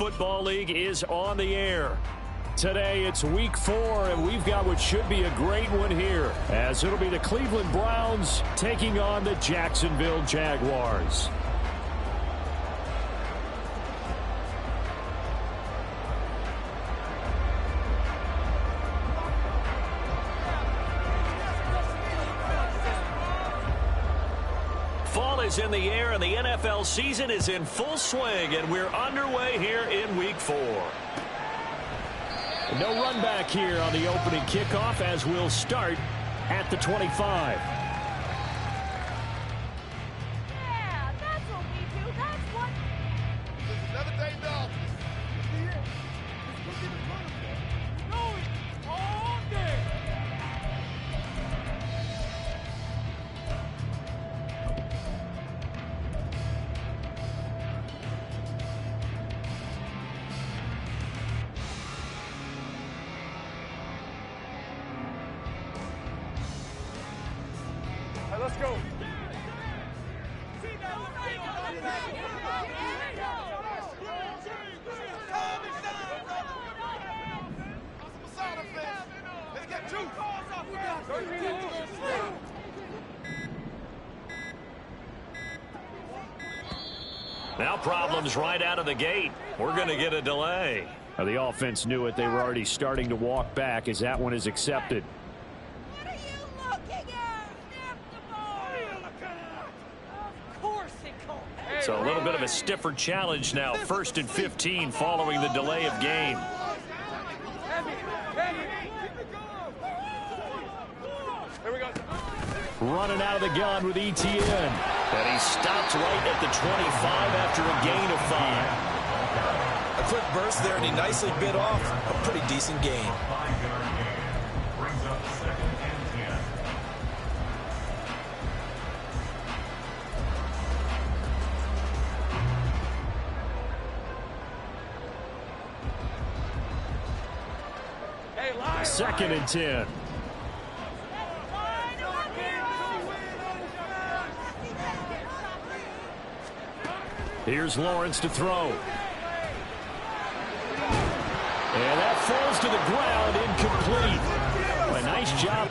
Football League is on the air. Today it's week 4, and we've got what should be a great one here, as it'll be the Cleveland Browns taking on the Jacksonville Jaguars. Fall is in the air, and the NFL season is in full swing, and we're underway here in week 4. No run back here on the opening kickoff, as we'll start at the 25. Yeah, that's what we do. That's what... This is another day dog. Going all day. Let's go. Now problems right out of the gate. We're going to get a delay. Now, the offense knew it. They were already starting to walk back as that one is accepted. What are you looking at? Snap the ball. Of course it goes. So a little bit of a stiffer challenge now. 1st and 15 following the delay of game. Here we go. Running out of the gun with ETN. And he stops right at the 25 after a gain of 5. A quick burst there, and he nicely bit off a pretty decent gain. Second and 10. Here's Lawrence to throw. And that falls to the ground, incomplete. A nice job.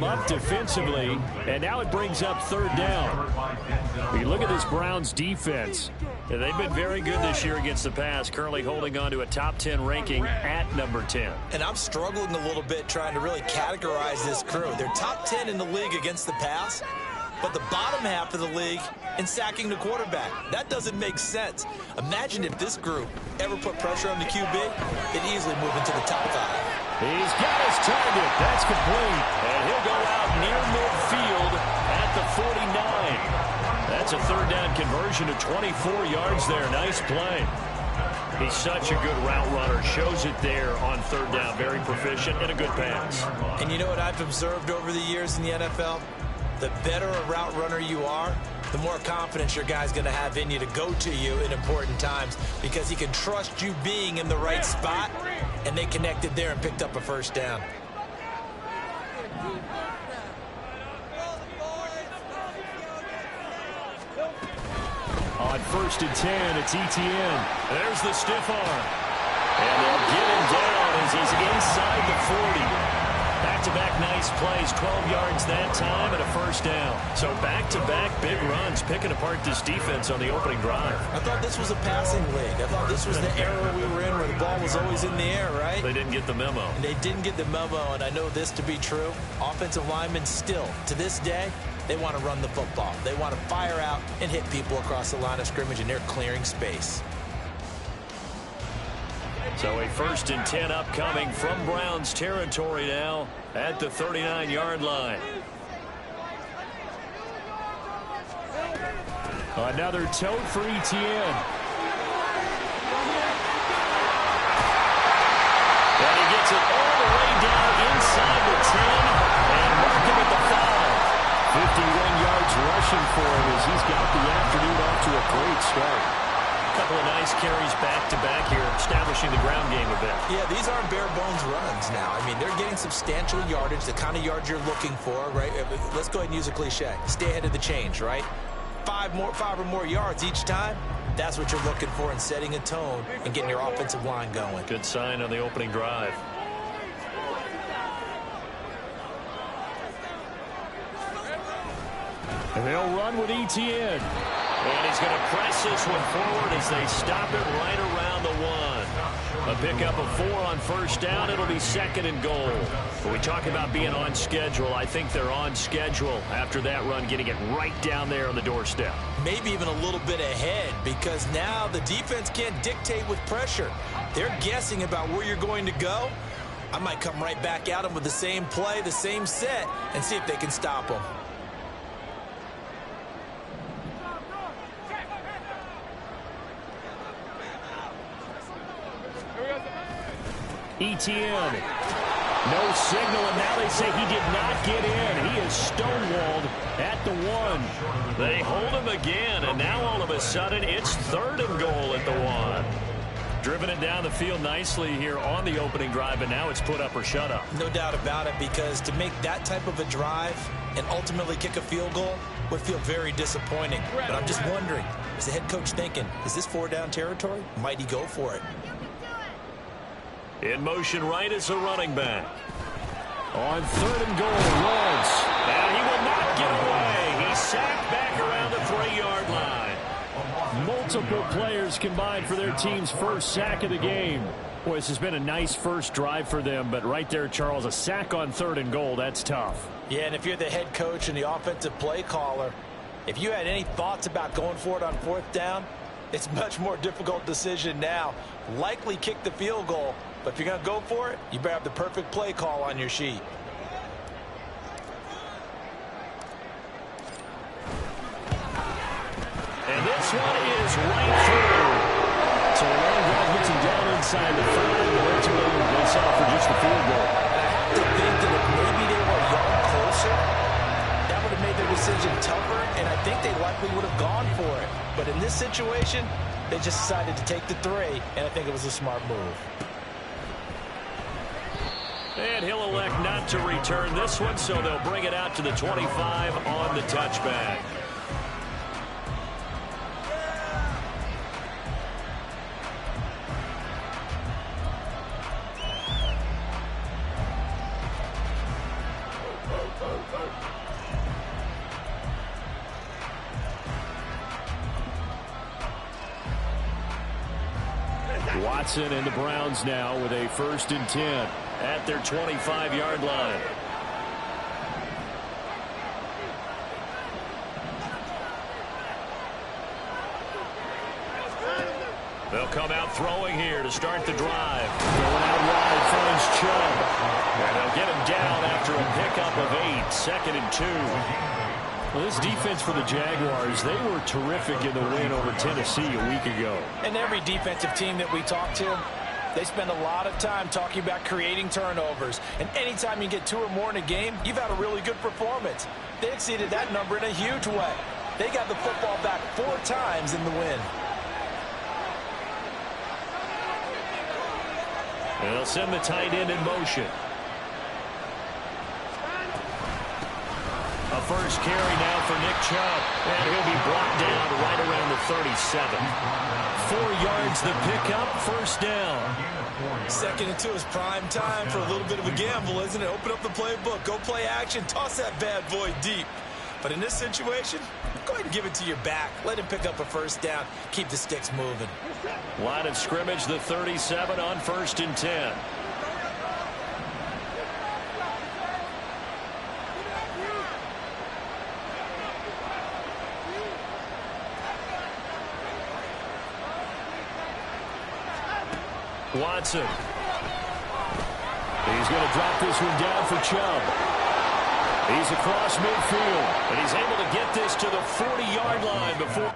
Up defensively, and now it brings up 3rd down. You look at this Browns defense. Yeah, they've been very good this year against the pass, currently holding on to a top 10 ranking at number 10. And I'm struggling a little bit trying to really categorize this crew. They're top 10 in the league against the pass, but the bottom half of the league in sacking the quarterback. That doesn't make sense. Imagine if this group ever put pressure on the QB, they'd easily move into the top 5. He's got his target. That's complete. And he'll go out near midfield at the 49. That's a 3rd down conversion to 24 yards there. Nice play. He's such a good route runner. Shows it there on 3rd down. Very proficient and a good pass. And you know what I've observed over the years in the NFL? The better a route runner you are, the more confidence your guy's going to have in you to go to you in important times, because he can trust you being in the right spot, and they connected there and picked up a 1st down. On 1st and 10, it's ETN. There's the stiff arm. And they'll get him down as he's inside the 40. Back-to-back nice plays, 12 yards that time and a 1st down. So back-to-back big runs, picking apart this defense on the opening drive. I thought this was a passing league. I thought this was the era we were in where the ball was always in the air, right? They didn't get the memo. And they didn't get the memo, and I know this to be true. Offensive linemen still, to this day, they want to run the football. They want to fire out and hit people across the line of scrimmage, and they're clearing space. So a 1st and 10 upcoming from Browns territory now at the 39-yard line. Another tote for Etienne. And he gets it all the way down inside the 10 and mark him at the 5. 51 yards rushing for him as he's got the afternoon off to a great start. A couple of nice carries back-to-back here, establishing the ground game a bit. Yeah, these aren't bare-bones runs now. I mean, they're getting substantial yardage, the kind of yards you're looking for, right? Let's go ahead and use a cliche. Stay ahead of the change, right? 5 or more yards each time. That's what you're looking for in setting a tone and getting your offensive line going. Good sign on the opening drive. And they'll run with Etienne. And he's going to press this one forward as they stop it right around the 1. A pickup of 4 on first down. It'll be 2nd and goal. But we talk about being on schedule. I think they're on schedule after that run, getting it right down there on the doorstep. Maybe even a little bit ahead, because now the defense can't dictate with pressure. They're guessing about where you're going to go. I might come right back at them with the same play, the same set, and see if they can stop them. Etienne. No signal, and now they say he did not get in. He is stonewalled at the 1. They hold him again, and now all of a sudden it's 3rd and goal at the 1. Driven it down the field nicely here on the opening drive, and now it's put up or shut up. No doubt about it, because to make that type of a drive and ultimately kick a field goal would feel very disappointing. But I'm just wondering, is the head coach thinking, is this 4-down territory? Might he go for it? In motion right is a running back. On 3rd and goal, Lawrence. And he will not get away. He's sacked back around the 3-yard line. Multiple players combined for their team's first sack of the game. Boy, this has been a nice first drive for them, but right there, Charles, a sack on 3rd and goal, that's tough. Yeah, and if you're the head coach and the offensive play caller, if you had any thoughts about going for it on 4th down, it's a much more difficult decision now. Likely kick the field goal, but if you're going to go for it, you better have the perfect play call on your sheet. And this one is right through. So the long drive gets him down inside the 5, but ultimately they settle for just the field goal. I have to think that if maybe they were a yard closer, that would have made their decision tougher, and I think they likely would have gone for it. But in this situation, they just decided to take the 3, and I think it was a smart move. And he'll elect not to return this one, so they'll bring it out to the 25 on the touchback. Watson and the Browns now with a 1st and 10 at their 25-yard line. They'll come out throwing here to start the drive. Going out wide, finds Chubb. And they'll get him down after a pickup of 8, 2nd and 2. Well, this defense for the Jaguars, they were terrific in the win over Tennessee a week ago. And every defensive team that we talk to, they spend a lot of time talking about creating turnovers. And anytime you get 2 or more in a game, you've had a really good performance. They exceeded that number in a huge way. They got the football back 4 times in the win. And they'll send the tight end in motion. A first carry now for Nick Chubb. And he'll be brought down right around the 37. 4 yards the pickup, 1st down. 2nd and 2 is prime time for a little bit of a gamble, isn't it? Open up the playbook, go play action, toss that bad boy deep. But in this situation, go ahead and give it to your back. Let him pick up a 1st down. Keep the sticks moving. Line of scrimmage, the 37 on 1st and 10. Watson. He's going to drop this one down for Chubb. He's across midfield, and he's able to get this to the 40-yard line before.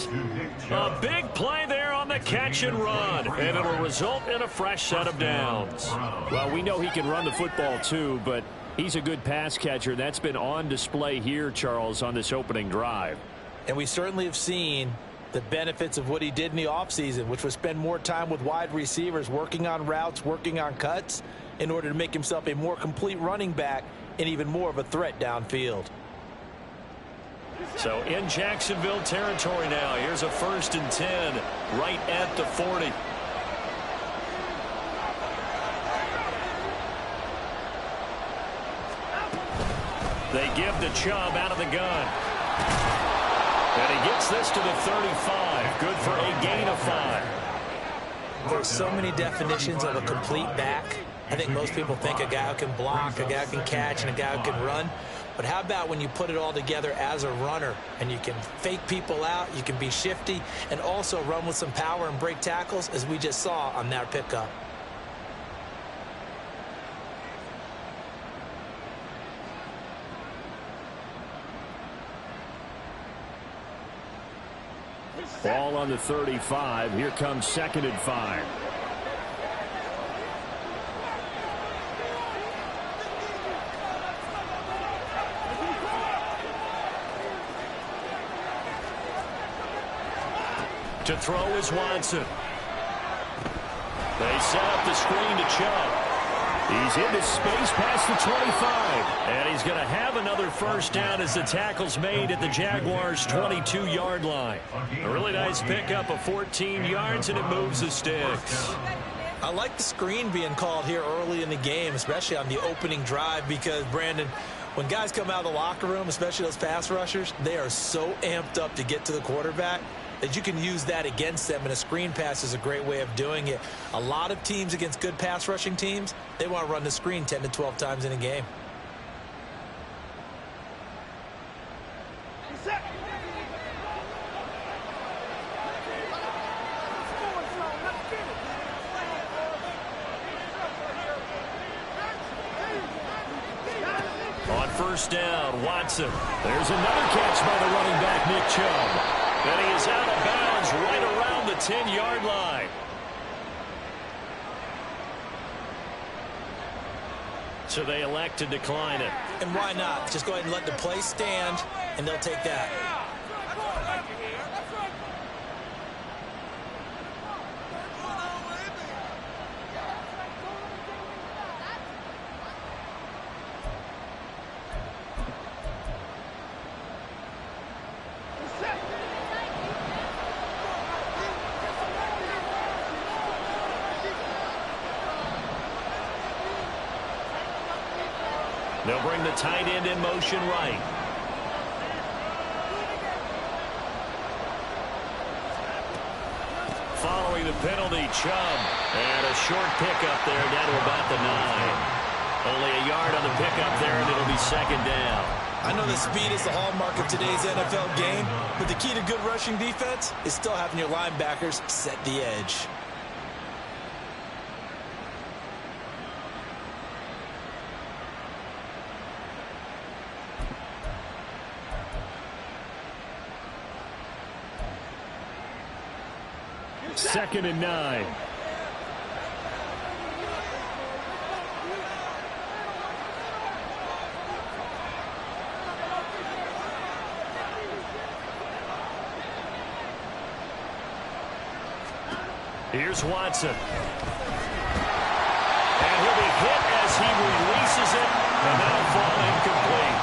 yards. A big play there on the catch and run, and it'll result in a fresh set of downs. Well, we know he can run the football too, but he's a good pass catcher. That's been on display here, Charles, on this opening drive. And we certainly have seen the benefits of what he did in the offseason, which was spend more time with wide receivers, working on routes, working on cuts, in order to make himself a more complete running back and even more of a threat downfield. So in Jacksonville territory now, here's a 1st and 10 right at the 40. They give to Chubb out of the gun. And he gets this to the 35. Good for a gain of 5. There's so many definitions of a complete back. I think most people think a guy who can block, a guy who can catch, and a guy who can run. But how about when you put it all together as a runner and you can fake people out, you can be shifty, and also run with some power and break tackles, as we just saw on that pickup. Ball on the 35. Here comes 2nd and 5. To throw is Watson. They set up the screen to Chubb. He's into space past the 25. And he's going to have another 1st down as the tackle's made at the Jaguars' 22-yard line. A really nice pickup of 14 yards, and it moves the sticks. I like the screen being called here early in the game, especially on the opening drive, because, Brandon, when guys come out of the locker room, especially those pass rushers, they are so amped up to get to the quarterback that you can use that against them, and a screen pass is a great way of doing it. A lot of teams against good pass rushing teams, they want to run the screen 10 to 12 times in a game. On 1st down, Watson. There's another catch by the running back, Nick Chubb. And he is out of bounds right around the 10-yard line. So they elect to decline it. And why not? Just go ahead and let the play stand, and they'll take that. They'll bring the tight end in motion right. Following the penalty, Chubb. And a short pickup there down to about the 9. Only a yard on the pickup there, and it'll be 2nd down. I know the speed is the hallmark of today's NFL game, but the key to good rushing defense is still having your linebackers set the edge. Second and 9. Here's Watson. And he'll be hit as he releases it, and that'll fall incomplete.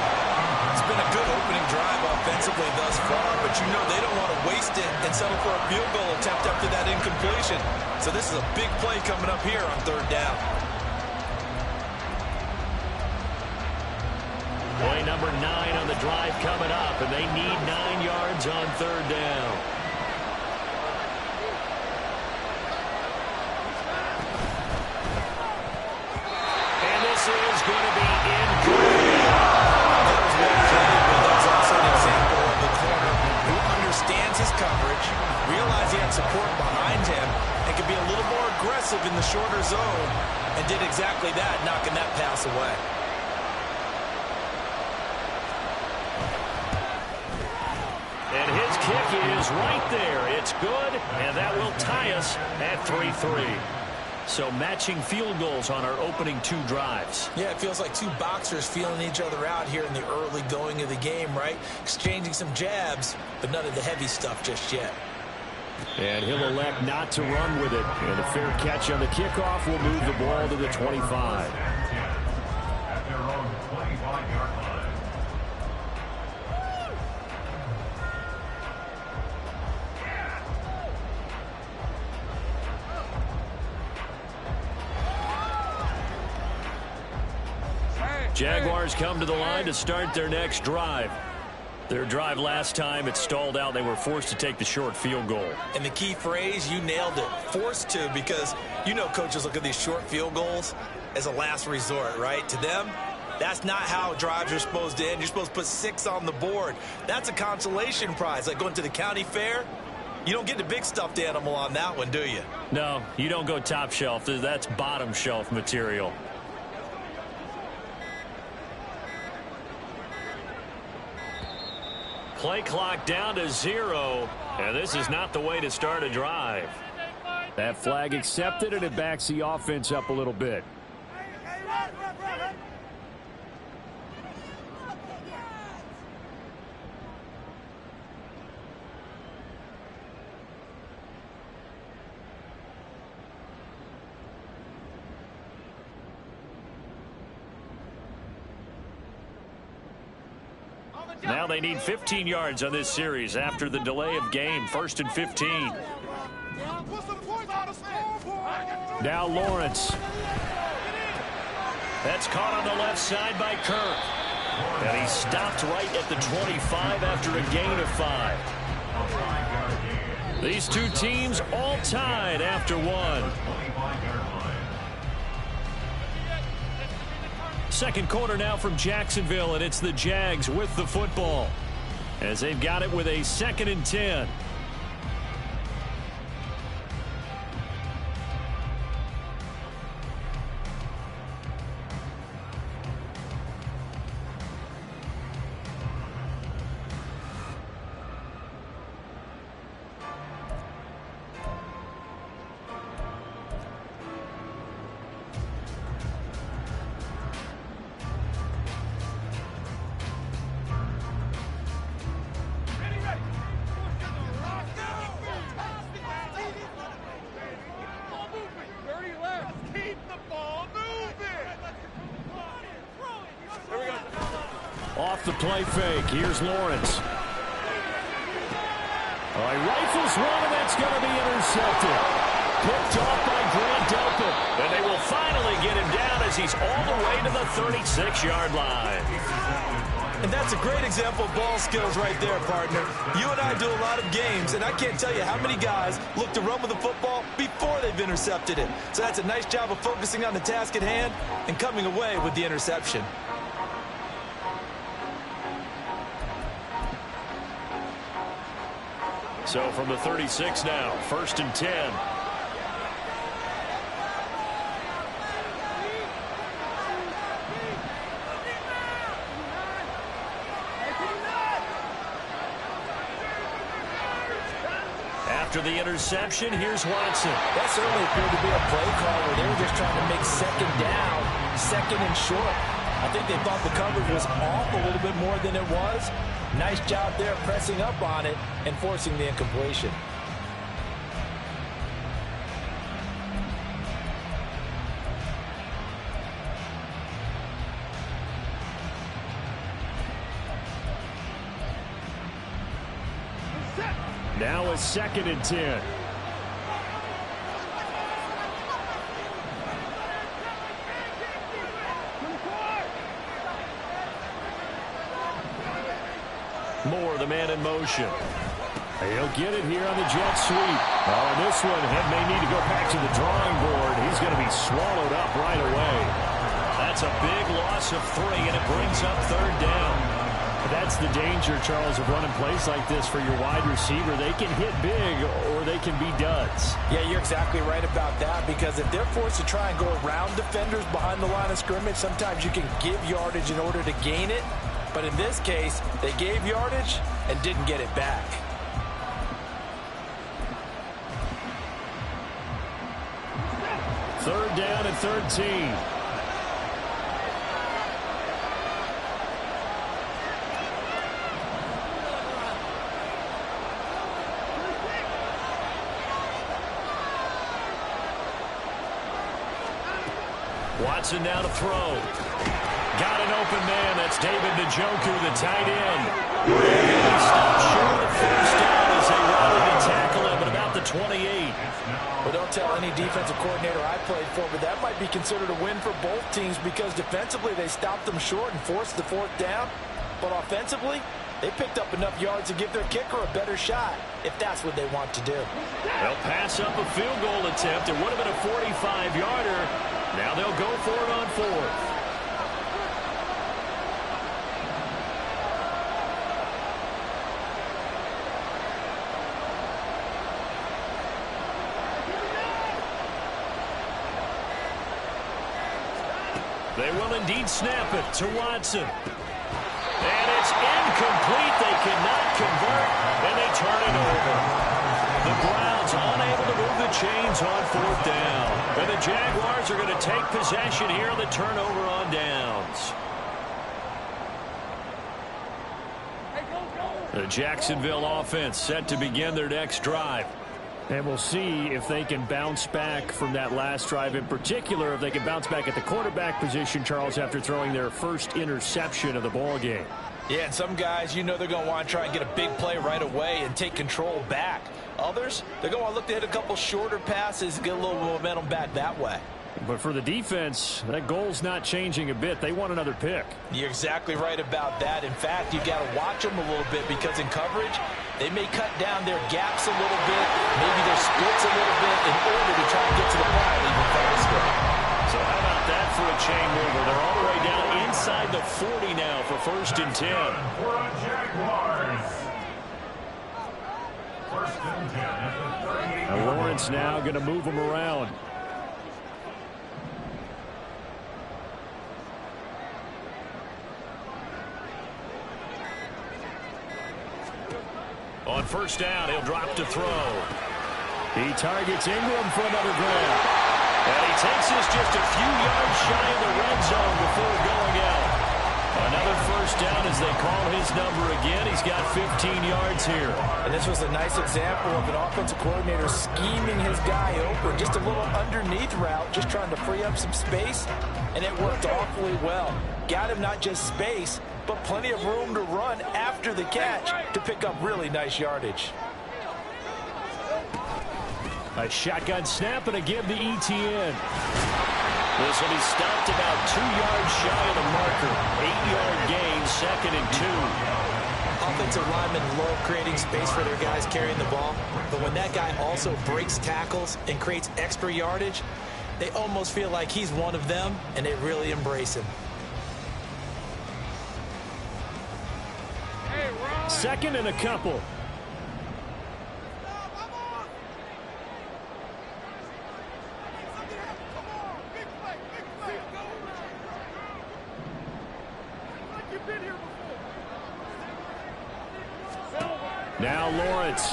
It's been a good opening drive offensively thus far, but you know they don't want to waste it and settle for a field goal attempt after that incompletion. So this is a big play coming up here on 3rd down. Play number 9 on the drive coming up, and they need 9 yards on 3rd down. And this is going to be incomplete. That was well played, but that's also an example of the corner who understands his coverage, realized he had support behind him, and could be a little more aggressive in the shorter zone, and did exactly that, knocking that pass away. And his kick is right there. It's good, and that will tie us at 3-3. So matching field goals on our opening 2 drives. Yeah, it feels like 2 boxers feeling each other out here in the early going of the game, right? Exchanging some jabs, but none of the heavy stuff just yet. And he'll elect not to run with it. And a fair catch on the kickoff will move the ball to the 25. Jaguars come to the line to start their next drive. Their drive last time, it stalled out. They were forced to take the short field goal. And the key phrase, you nailed it, forced to, because you know coaches look at these short field goals as a last resort, right? To them, that's not how drives are supposed to end. You're supposed to put 6 on the board. That's a consolation prize, like going to the county fair. You don't get the big stuffed animal on that one, do you? No, you don't go top shelf. That's bottom shelf material. Play clock down to 0, and this is not the way to start a drive. That flag accepted, and it backs the offense up a little bit. Now they need 15 yards on this series after the delay of game. 1st and 15. Now Lawrence. That's caught on the left side by Kirk. And he stopped right at the 25 after a gain of 5. These 2 teams all tied after 1. Second quarter now from Jacksonville, and it's the Jags with the football as they've got it with a 2nd and 10. Off the play fake. Here's Lawrence. All right, rifles one, and that's going to be intercepted. Picked off by Grant Delpit. And they will finally get him down as he's all the way to the 36-yard line. And that's a great example of ball skills right there, partner. You and I do a lot of games, and I can't tell you how many guys look to run with the football before they've intercepted it. So that's a nice job of focusing on the task at hand and coming away with the interception. So from the 36 now, 1st and 10. After the interception, here's Watson. That certainly appeared to be a play call where they were just trying to make 2nd down, 2nd and short. I think they thought the coverage was off a little bit more than it was. Nice job there pressing up on it and forcing the incompletion. Now a 2nd and 10. Moore, the man in motion. He'll get it here on the jet sweep. Oh, and this one may need to go back to the drawing board. He's going to be swallowed up right away. That's a big loss of 3, and it brings up 3rd down. That's the danger, Charles, of running plays like this for your wide receiver. They can hit big or they can be duds. Yeah, you're exactly right about that, because if they're forced to try and go around defenders behind the line of scrimmage, sometimes you can give yardage in order to gain it. But in this case, they gave yardage and didn't get it back. Third down and 13. Watson now to throw. Got an open man. That's David Njoku, the tight end. He stopped short of the first down as they rallied to tackle him at about the 28. Well, don't tell any defensive coordinator I played for, but that might be considered a win for both teams because defensively they stopped them short and forced the fourth down. But offensively, they picked up enough yards to give their kicker a better shot if that's what they want to do. They'll pass up a field goal attempt. It would have been a 45-yarder. Now they'll go for it on fourth. They will indeed snap it to Watson. And it's incomplete. They cannot convert, and they turn it over. The Browns unable to move the chains on fourth down. And the Jaguars are going to take possession here on the turnover on downs. The Jacksonville offense set to begin their next drive. And we'll see if they can bounce back from that last drive. In particular, if they can bounce back at the quarterback position, Charles, after throwing their first interception of the ball game. Yeah, and some guys, you know they're going to want to try and get a big play right away and take control back. Others, they're going to want to look to hit a couple shorter passes and get a little momentum back that way. But for the defense, that goal's not changing a bit. They want another pick. You're exactly right about that. In fact, you've got to watch them a little bit because in coverage, they may cut down their gaps a little bit, maybe their splits a little bit in order to try and get to the ball even faster. So how about that for a chain mover? They're all the way down inside the 40 now for first and 10. Now Lawrence now going to move them around. On first down, he'll drop to throw. He targets Ingram for another grab. And he takes this just a few yards shy of the red zone before going out. Another first down as they call his number again. He's got 15 yards here. And this was a nice example of an offensive coordinator scheming his guy open. Just a little underneath route, just trying to free up some space. And it worked awfully well. Got him not just space, but plenty of room to run after the catch to pick up really nice yardage. A shotgun snap and a give to Etienne. This will be stopped about 2 yards shy of the marker. 8-yard gain, second and 2. Offensive linemen love creating space for their guys carrying the ball, but when that guy also breaks tackles and creates extra yardage, they almost feel like he's one of them, and they really embrace him. Second and a couple. Now Lawrence.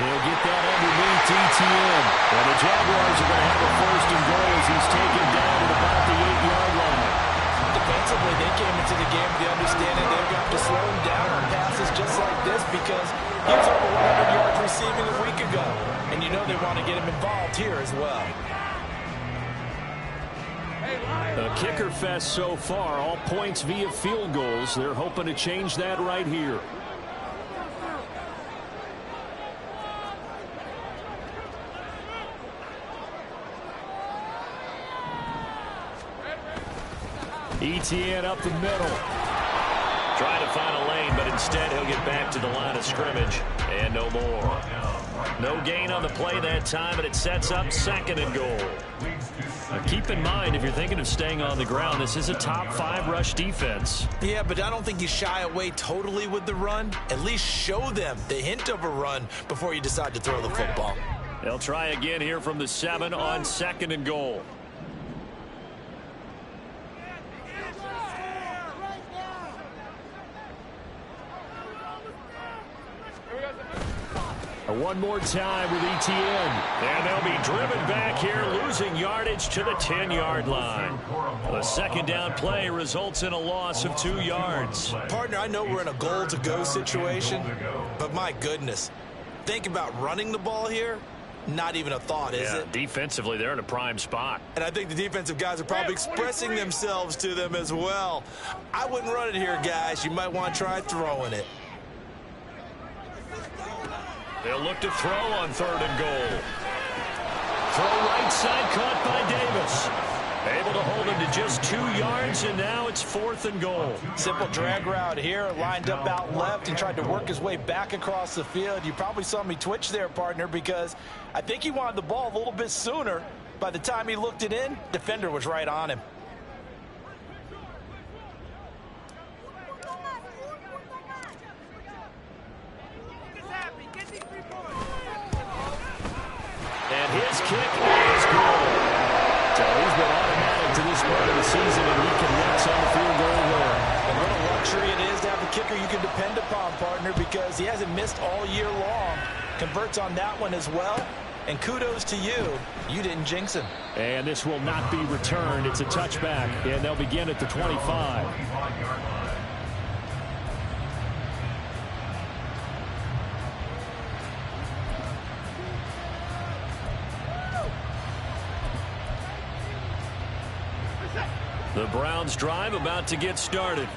He'll get that underneath Etienne. And the Jaguars are going to have a first and goal as he's taken down at about the 8-yard line. Defensively, they came into the game with the understanding they've got to slow him down on passes just like this because he was over 100 yards receiving a week ago. And you know they want to get him involved here as well. A kicker fest so far, all points via field goals. They're hoping to change that right here. Etienne up the middle. Trying to find a lane, but instead he'll get back to the line of scrimmage. And no more. No gain on the play that time, and it sets up second and goal. Now keep in mind, if you're thinking of staying on the ground, this is a top 5 rush defense. Yeah, but I don't think you shy away totally with the run. At least show them the hint of a run before you decide to throw the football. They'll try again here from the 7 on second and goal. One more time with ETN. And they'll be driven back here, losing yardage to the 10-yard line. The second down play results in a loss of 2 yards. Partner, I know we're in a goal-to-go situation, but my goodness, think about running the ball here. Not even a thought, is it? Defensively, they're in a prime spot. And I think the defensive guys are probably expressing themselves to them as well. I wouldn't run it here, guys. You might want to try throwing it. They'll look to throw on 3rd and goal. Throw right side, caught by Davis. Able to hold him to just 2 yards, and now it's 4th and goal. Simple drag route here, lined up out left and tried to work his way back across the field. You probably saw me twitch there, partner, because I think he wanted the ball a little bit sooner. By the time he looked it in, defender was right on him. And his kick is good. So he's been automatic to this part of the season, and he can wax on the field goal there. And what a luxury it is to have a kicker you can depend upon, partner, because he hasn't missed all year long. Converts on that one as well. And kudos to you. You didn't jinx him. And this will not be returned. It's a touchback, and they'll begin at the 25. The Browns drive about to get started.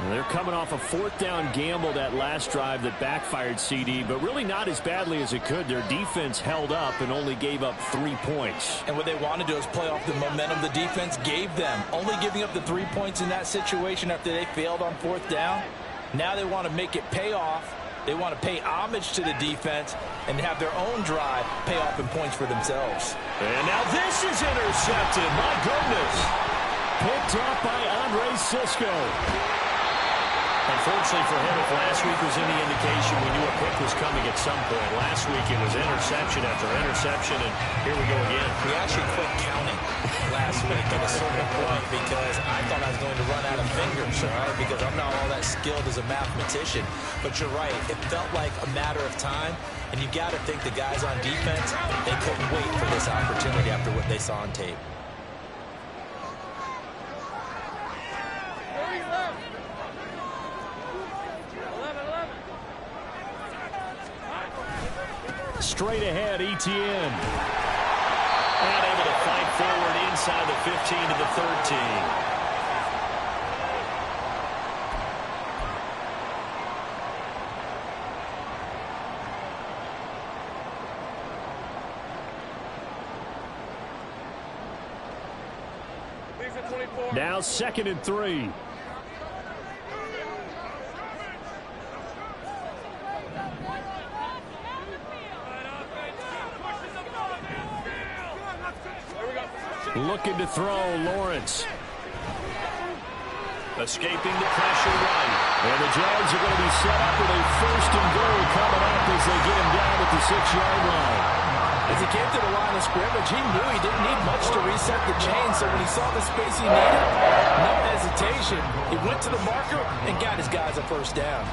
They're coming off a 4th down gamble that last drive that backfired, CD, but really not as badly as it could. Their defense held up and only gave up 3 points. And what they want to do is play off the momentum the defense gave them. Only giving up the 3 points in that situation after they failed on 4th down. Now they want to make it pay off. They want to pay homage to the defense and have their own drive pay off in points for themselves. And now this is intercepted. My goodness. Picked off by Andre Sisco. Unfortunately for him, if last week was any indication, we knew a pick was coming at some point. Last week it was interception after interception, and here we go again. We actually quit counting last week at a certain point because I thought I was going to run out of fingers, all right, because I'm not all that skilled as a mathematician. But you're right. It felt like a matter of time, and you got to think the guys on defense, they couldn't wait for this opportunity after what they saw on tape. Straight ahead, ETN. And able to fight forward inside the 15 to the 13. Now 2nd and 3. Looking to throw, Lawrence. Escaping the pressure right. And the Jags are going to be set up with a 1st and goal coming up as they get him down at the 6-yard line. As he came to the line of scrimmage, he knew he didn't need much to reset the chain, so when he saw the space he needed, no hesitation. He went to the marker and got his guys a 1st down.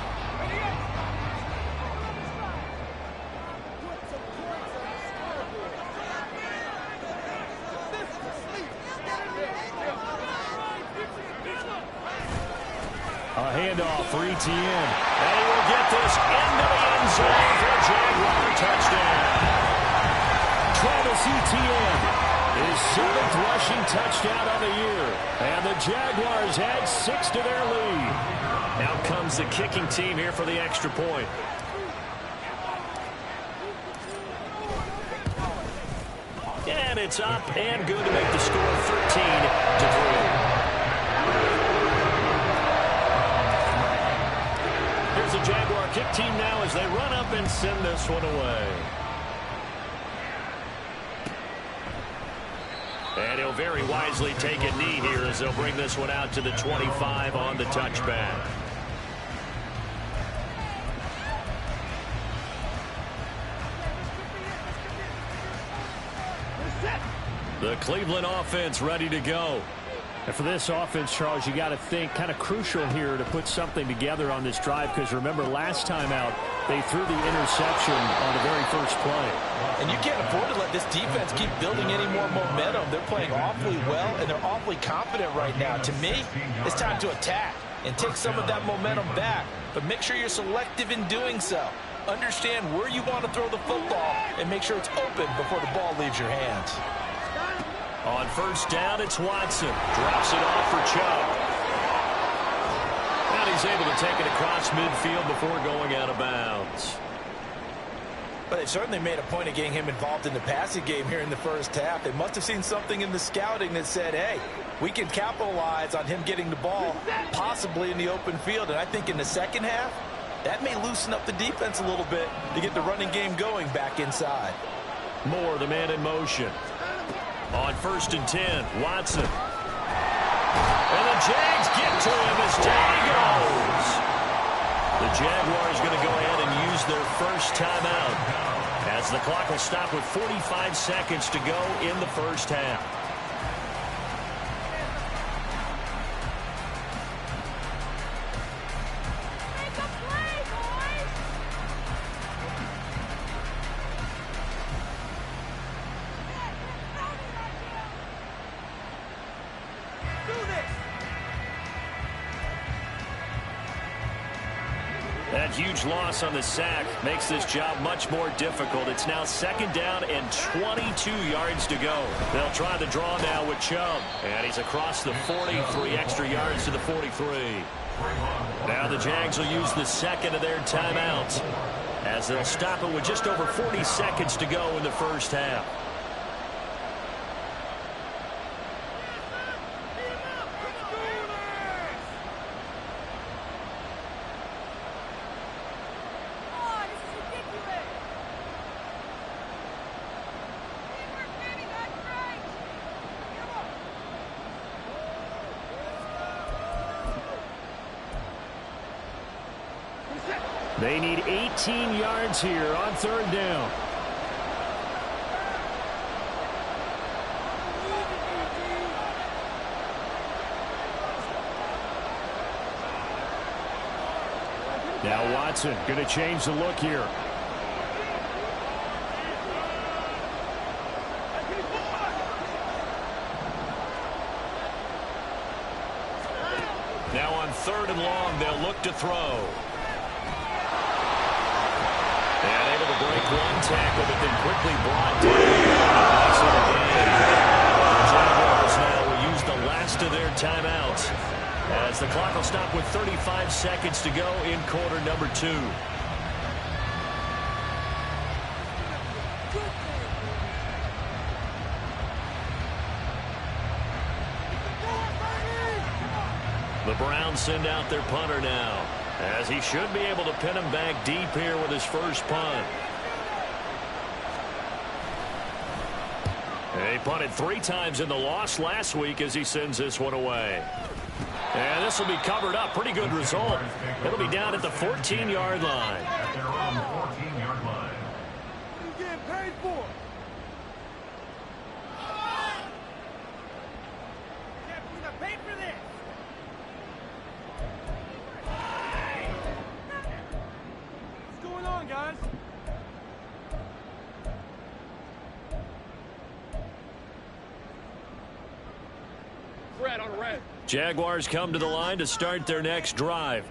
A handoff for ETN. And he will get this into the end zone for a Jaguar touchdown. Travis Etienne, his 7th rushing touchdown on the year. And the Jaguars add 6 to their lead. Now comes the kicking team here for the extra point. And it's up and good to make the score 13-3. Here's the Jaguar kick team now as they run up and send this one away. And he'll very wisely take a knee here as they'll bring this one out to the 25 on the touchback. The Cleveland offense ready to go. And for this offense, Charles, you got to think kind of crucial here to put something together on this drive, because remember last time out they threw the interception on the very first play. And you can't afford to let this defense keep building any more momentum. They're playing awfully well, and they're awfully confident right now. To me, it's time to attack and take some of that momentum back, but make sure you're selective in doing so. Understand where you want to throw the football and make sure it's open before the ball leaves your hands. On first down, it's Watson. Drops it off for Chubb. And he's able to take it across midfield before going out of bounds. But they certainly made a point of getting him involved in the passing game here in the first half. They must have seen something in the scouting that said, hey, we can capitalize on him getting the ball possibly in the open field. And I think in the second half, that may loosen up the defense a little bit to get the running game going back inside. Moore, the man in motion. On first and 10, Watson. And the Jags get to him as down he goes. The Jaguars going to go ahead and use their first timeout, as the clock will stop with 45 seconds to go in the first half. Make a play, boys! Do this! That huge loss on the sack makes this job much more difficult. It's now second down and 22 yards to go. They'll try the draw now with Chubb. And he's across the 43 extra yards to the 43. Now the Jags will use the second of their timeouts, as they'll stop it with just over 40 seconds to go in the first half. Oh, this is ridiculous! Teamwork, baby, that's right! Come on! They need 18 yards here on third down. Now Watson going to change the look here. Now on third and long, they'll look to throw. And able to break one tackle, but then quickly brought down. Nice little gain. The Jaguars now will use the last of their timeouts, as the clock will stop with 35 seconds to go in quarter number 2. The Browns send out their punter now, as he should be able to pin him back deep here with his first punt. He punted 3 times in the loss last week as he sends this one away. And this will be covered up. Pretty good result. It'll be down at the 14-yard line. At their own 14-yard line. What are you getting paid for? Can't believe I paid for this! What's going on, guys? Red on red. Jaguars come to the line to start their next drive.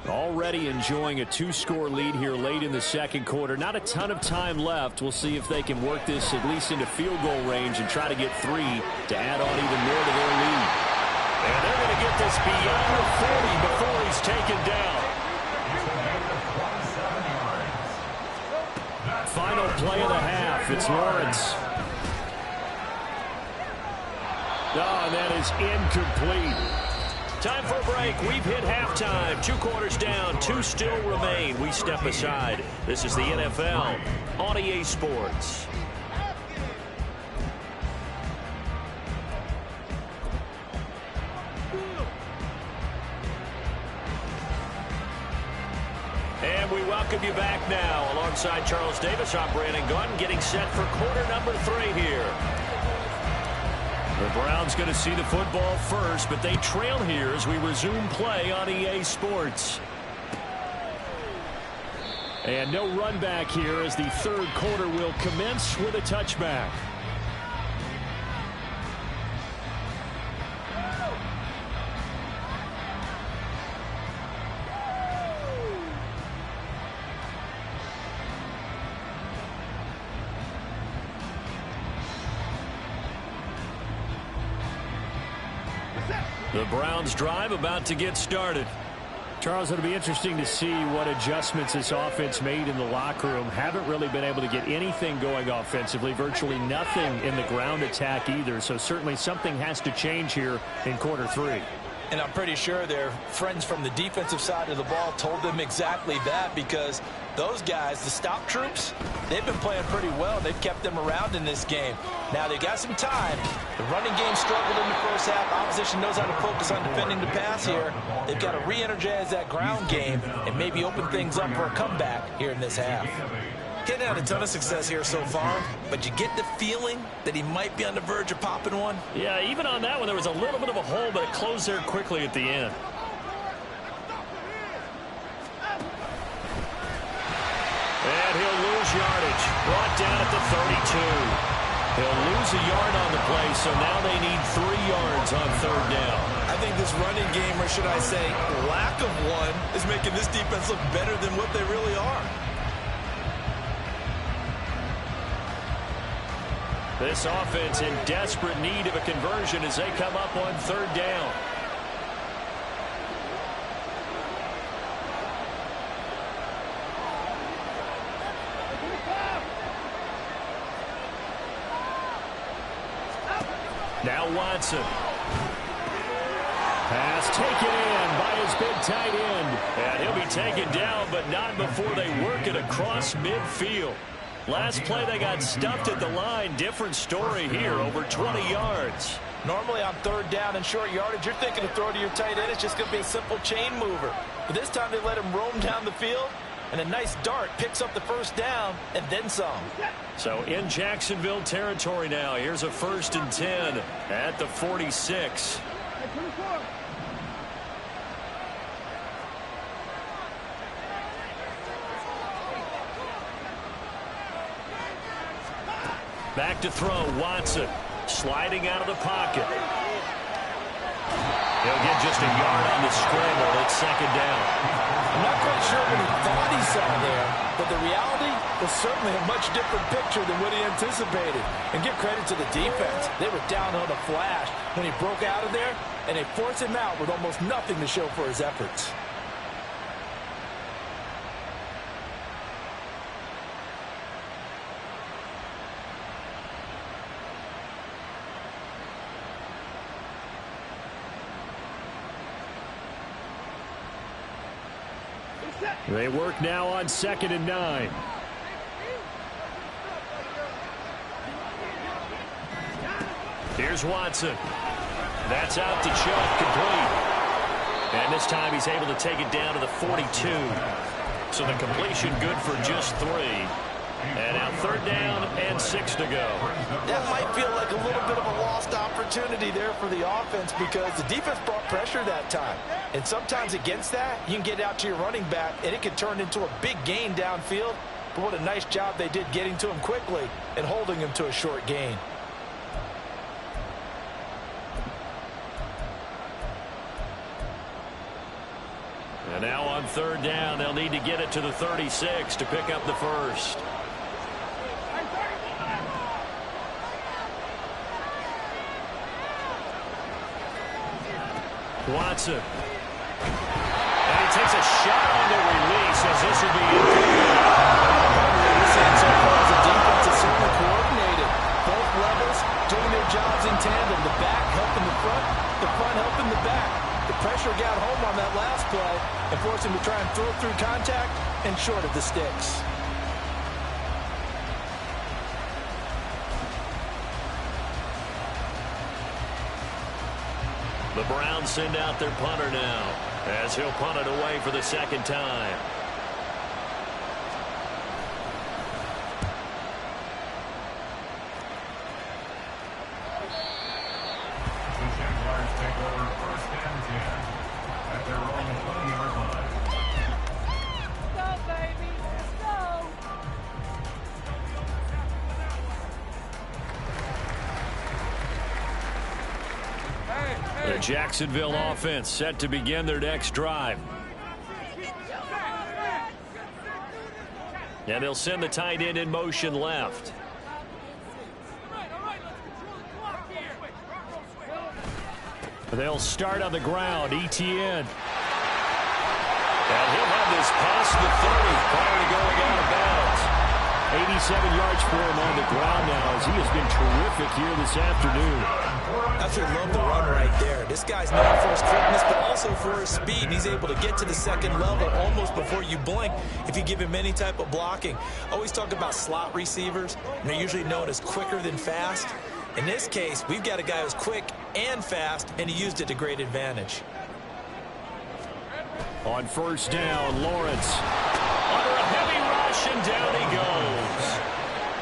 Already enjoying a 2-score lead here late in the second quarter. Not a ton of time left. We'll see if they can work this at least into field goal range and try to get 3 to add on even more to their lead. And they're going to get this beyond the 40 before he's taken down. Final play of the half. It's Lawrence. Oh, and that is incomplete. Time for a break. We've hit halftime. 2 quarters down. 2 still remain. We step aside. This is the NFL on EA Sports. And we welcome you back now. Alongside Charles Davis, I'm Brandon Gunn, getting set for quarter number 3 here. The Browns going to see the football first, but they trail here as we resume play on EA Sports. And no run back here as the third quarter will commence with a touchback. The Browns drive about to get started. Charles, it'll be interesting to see what adjustments this offense made in the locker room. Haven't really been able to get anything going offensively, virtually nothing in the ground attack either. So certainly something has to change here in quarter three. And I'm pretty sure their friends from the defensive side of the ball told them exactly that, because those guys, the stop troops, they've been playing pretty well. They've kept them around in this game. Now they got some time. The running game struggled in the first half. Opposition knows how to focus on defending the pass here. They've got to re-energize that ground game and maybe open things up for a comeback here in this half. Getting had a ton of success here so far, but you get the feeling that he might be on the verge of popping one. Yeah, even on that one, there was a little bit of a hole, but it closed there quickly at the end. And he'll lose yardage. Brought down at the 32. He'll lose a yard on the play, so now they need 3 yards on third down. I think this running game, or should I say lack of one, is making this defense look better than what they really are. This offense in desperate need of a conversion as they come up on third down. Now Watson. Pass taken in by his big tight end. And he'll be taken down, but not before they work it across midfield. Last play, they got stuffed at the line. Different story here, over 20 yards. Normally on third down and short yardage, you're thinking to throw to your tight end. It's just going to be a simple chain mover. But this time they let him roam down the field, and a nice dart picks up the first down and then some. So in Jacksonville territory now. Here's a 1st and 10 at the 46. Back to throw, Watson, sliding out of the pocket. He'll get just a yard on the scramble at second down. I'm not quite sure what he thought he saw there, but the reality was certainly a much different picture than what he anticipated. And give credit to the defense. They were down on a flash when he broke out of there, and they forced him out with almost nothing to show for his efforts. They work now on 2nd and 9. Here's Watson. That's out to Chubb, complete. And this time he's able to take it down to the 42. So the completion good for just 3. And now 3rd down and 6 to go. That might feel like a little bit of a lost opportunity there for the offense, because the defense brought pressure that time. And sometimes against that, you can get out to your running back, and it can turn into a big gain downfield. But what a nice job they did getting to him quickly and holding him to a short gain. And now on 3rd down, they'll need to get it to the 36 to pick up the first. Watson. And he takes a shot on the release as this will be incomplete. So far as the defense is certainly coordinated. Both levels doing their jobs in tandem. The back helping the front helping the back. The pressure got home on that last play and forced him to try and throw through contact and short of the sticks. The Browns send out their punter now as he'll punt it away for the 2nd time. The Jacksonville offense set to begin their next drive. And they'll send the tight end in motion left. They'll start on the ground. ETN. And he'll have this past the 30 prior to going out of bounds. 87 yards for him on the ground now as he has been terrific here this afternoon. Absolutely love the run right there. This guy's known for his quickness, but also for his speed. And he's able to get to the second level almost before you blink if you give him any type of blocking. Always talk about slot receivers, and they're usually known as quicker than fast. In this case, we've got a guy who's quick and fast, and he used it to great advantage. On first down, Lawrence. Under a heavy rush, and down he goes.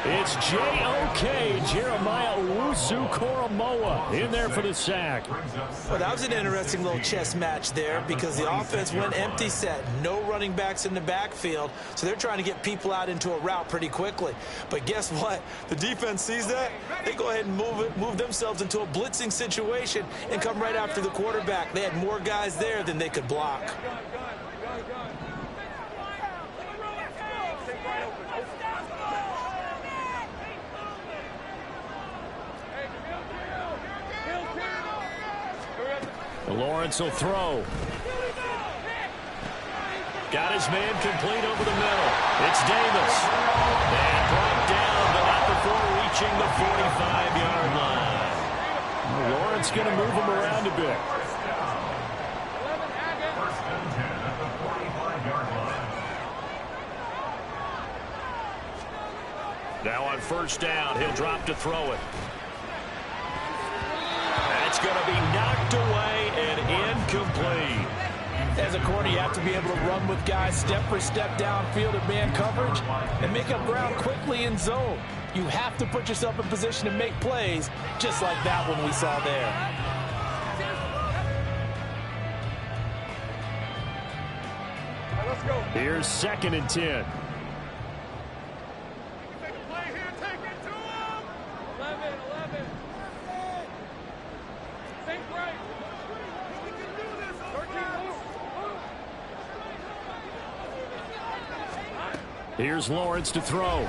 It's J.O.K. Jeremiah Owusu-Koramoah in there for the sack. Well, that was an interesting little chess match there because the offense went empty set. No running backs in the backfield, so they're trying to get people out into a route pretty quickly. But guess what? The defense sees that. They go ahead and move themselves into a blitzing situation and come right after the quarterback. They had more guys there than they could block. Lawrence will throw. Got his man complete over the middle. It's Davis. And brought down, but not before reaching the 45-yard line. Lawrence going to move him around a bit. First and 10 at the 45-yard line. Now on first down, he'll drop to throw it. That's going to be knocked away and incomplete. As a corner, you have to be able to run with guys step for step downfield in man coverage and make up ground quickly in zone. You have to put yourself in position to make plays, just like that one we saw there. Let's go. Here's second and 10. Here's Lawrence to throw.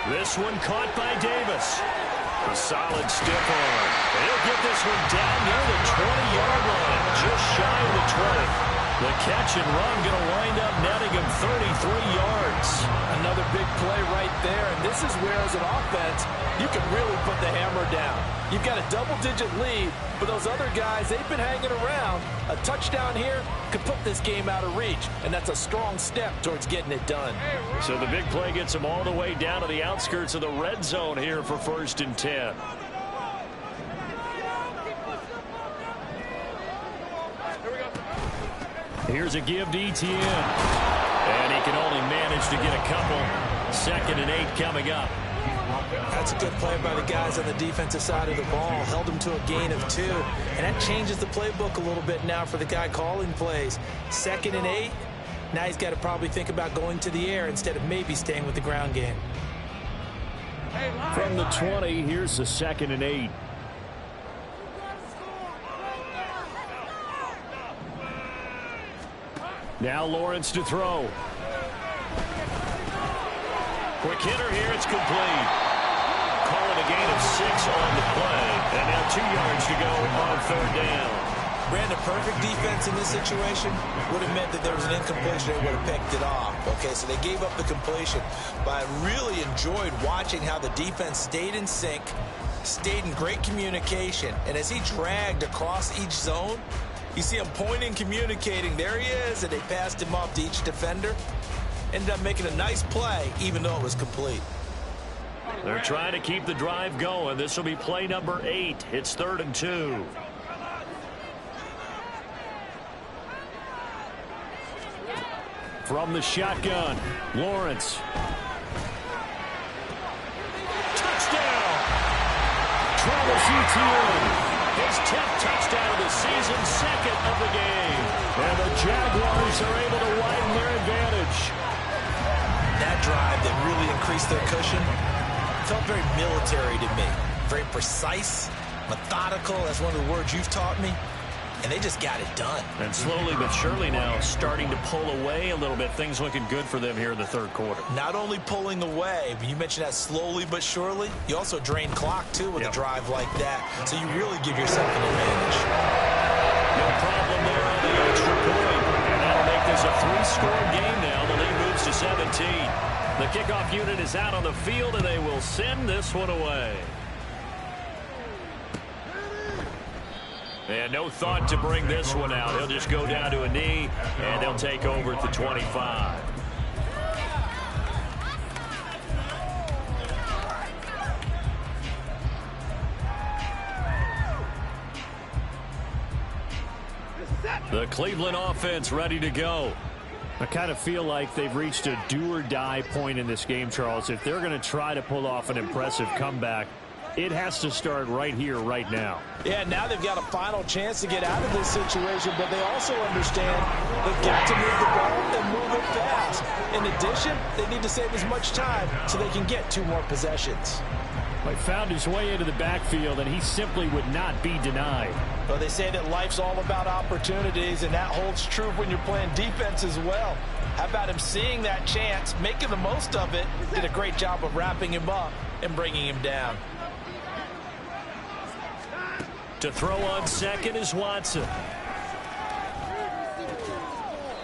This one caught by Davis. A solid stiff arm. He'll get this one down near the 20-yard line, just shy of the 20. The catch and run going to wind up netting him 33 yards. Another big play right there, and this is where, as an offense, you can really put the hammer down. You've got a double-digit lead, but those other guys, they've been hanging around. A touchdown here could put this game out of reach, and that's a strong step towards getting it done. So the big play gets him all the way down to the outskirts of the red zone here for first and 10. Here's a give to ETN. And he can only manage to get a couple. Second and 8 coming up. That's a good play by the guys on the defensive side of the ball. Held them to a gain of 2. And that changes the playbook a little bit now for the guy calling plays. Second and 8. Now he's got to probably think about going to the air instead of maybe staying with the ground game. From the 20, here's the second and 8. Now Lawrence to throw. Quick hitter here, it's complete. Call it a gain of 6 on the play. And now 2 yards to go on third down. Brandon, perfect defense in this situation would have meant that there was an incompletion. They would have picked it off. Okay, so they gave up the completion. But I really enjoyed watching how the defense stayed in sync, stayed in great communication. And as he dragged across each zone, you see him pointing, communicating. There he is, and they passed him off to each defender. Ended up making a nice play, even though it was complete. They're trying to keep the drive going. This will be play number 8. It's 3rd and 2. From the shotgun, Lawrence. Touchdown! Travis Etienne. His 10th touchdown of the season, 2nd of the game. And the Jaguars are able to widen their advantage. That drive that really increased their cushion felt very military to me. Very precise, methodical. That's one of the words you've taught me. And they just got it done. And slowly but surely now starting to pull away a little bit. Things looking good for them here in the third quarter. Not only pulling away, but you mentioned that slowly but surely. You also drain clock, too, with a drive like that. So you really give yourself an advantage. No problem there on the extra point. And that'll make this a 3-score game now. The lead moves to 17. The kickoff unit is out on the field, and they will send this one away. And no thought to bring this one out. He'll just go down to a knee, and they'll take over at the 25. The Cleveland offense ready to go. I kind of feel like they've reached a do-or-die point in this game, Charles. If they're going to try to pull off an impressive comeback, it has to start right here, right now. Yeah, now they've got a final chance to get out of this situation, but they also understand they've got to move the ball and move it fast. In addition, they need to save as much time so they can get 2 more possessions. He found his way into the backfield, and he simply would not be denied. Well, they say that life's all about opportunities, and that holds true when you're playing defense as well. How about him seeing that chance, making the most of it, did a great job of wrapping him up and bringing him down. To throw on second is Watson.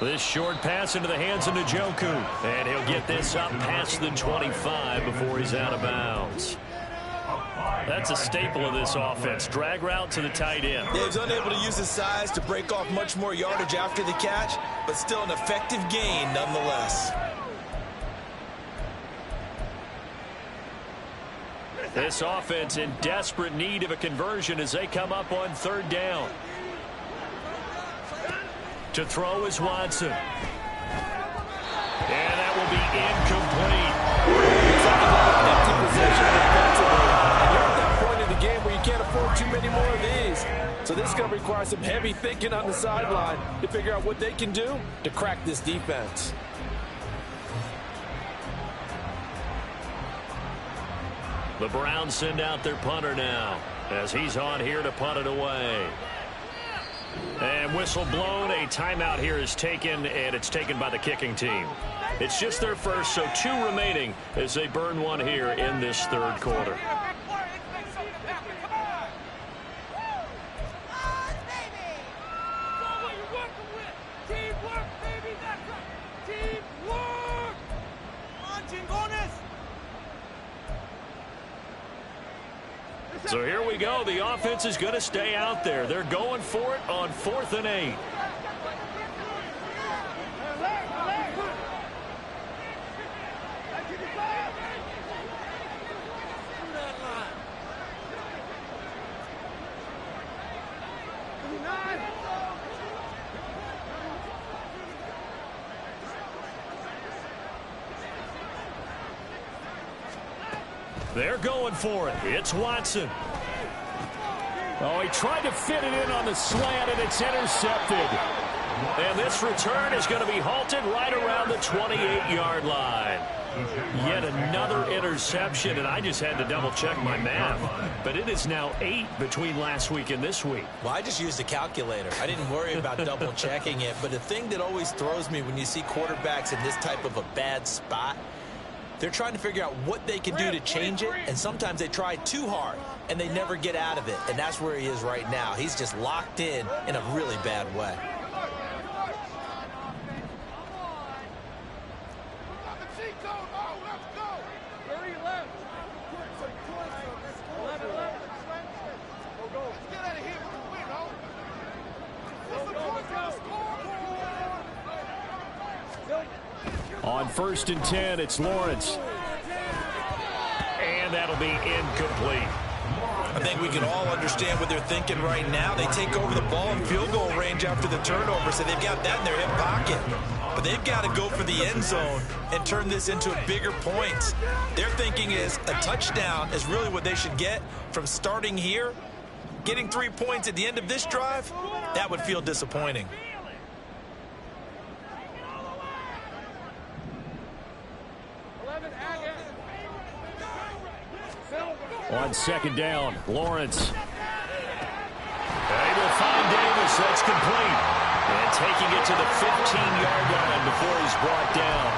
This short pass into the hands of Njoku. And he'll get this up past the 25 before he's out of bounds. That's a staple of this offense. Drag route to the tight end. Yeah, he's unable to use his size to break off much more yardage after the catch, but still an effective gain nonetheless. This offense in desperate need of a conversion as they come up on 3rd down. To throw is Watson. And that will be incomplete. Looks like an empty possession defensively. And you're at that point in the game where you can't afford too many more of these. So this is going to require some heavy thinking on the sideline to figure out what they can do to crack this defense. The Browns send out their punter now as he's on here to punt it away. And whistle blown. A timeout here is taken, and it's taken by the kicking team. It's just their first, so 2 remaining as they burn one here in this 3rd quarter. So here we go. The offense is going to stay out there. They're going for it on 4th and 8. They're going for it. It's Watson. Oh, he tried to fit it in on the slant, and it's intercepted. And this return is going to be halted right around the 28-yard line. Yet another interception, and I just had to double-check my math. But it is now 8 between last week and this week. Well, I just used a calculator. I didn't worry about double-checking it. But the thing that always throws me when you see quarterbacks in this type of a bad spot, they're trying to figure out what they can do to change it, and sometimes they try too hard, and they never get out of it. And that's where he is right now. He's just locked in a really bad way. On 1st and 10, it's Lawrence. And that'll be incomplete. I think we can all understand what they're thinking right now. They take over the ball in field goal range after the turnover, so they've got that in their hip pocket. But they've got to go for the end zone and turn this into a bigger point. Their thinking is a touchdown is really what they should get from starting here. Getting 3 points at the end of this drive, that would feel disappointing. On 2nd down, Lawrence. this. That's complete. And taking it to the 15-yard line before he's brought down.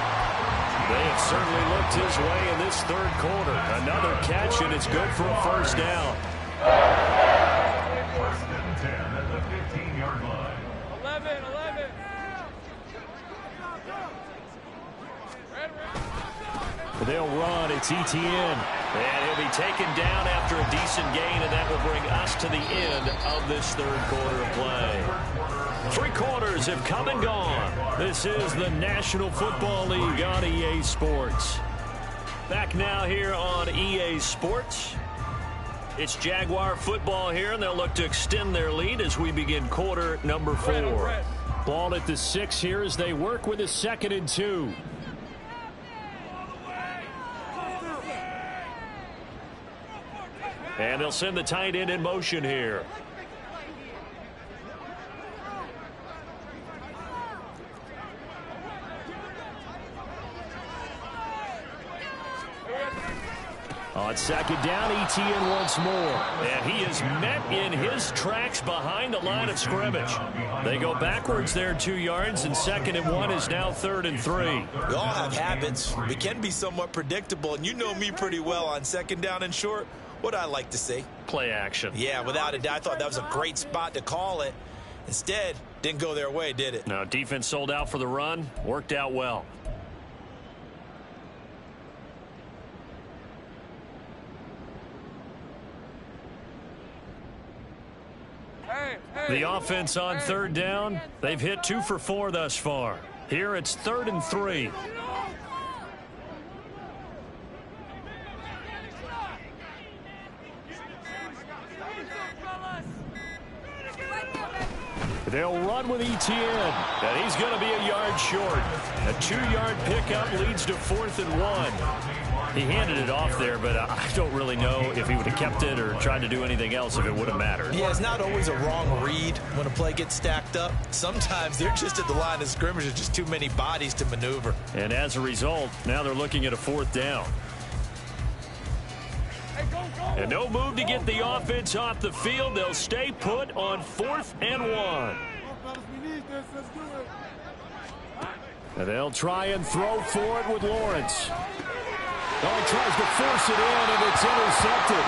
They have certainly looked his way in this third quarter. Another catch, and it's good for a first down. First and 10 at the 15-yard line. 11. They'll run. It's Etienne. And he'll be taken down after a decent gain, and that will bring us to the end of this third quarter of play. 3 quarters have come and gone. This is the National Football League on EA Sports. Back now here on EA Sports. It's Jaguar football here, and they'll look to extend their lead as we begin quarter number 4. Ball at the 6 here as they work with a 2nd and 2. And they'll send the tight end in motion here. On 2nd down, Etienne once more. And he is met in his tracks behind the line of scrimmage. They go backwards there 2 yards, and 2nd and 1 is now 3rd and 3. We all have habits. We can be somewhat predictable, and you know me pretty well on 2nd down and short. What I like to see. Play action. Yeah, without a doubt, I thought that was a great spot to call it. Instead, didn't go their way, did it? No, defense sold out for the run. Worked out well. The offense on 3rd down, they've hit 2 for 4 thus far. Here it's 3rd and 3. They'll run with Etienne, and he's going to be a yard short. A 2-yard pickup leads to 4th and 1. He handed it off there, but I don't really know if he would have kept it or tried to do anything else if it would have mattered. Yeah, it's not always a wrong read when a play gets stacked up. Sometimes they're just at the line of scrimmage. There's just too many bodies to maneuver. And as a result, now they're looking at a 4th down. And no move to get the offense off the field. They'll stay put on 4th and 1. And they'll try and throw for it with Lawrence. Oh, he tries to force it in, and it's intercepted.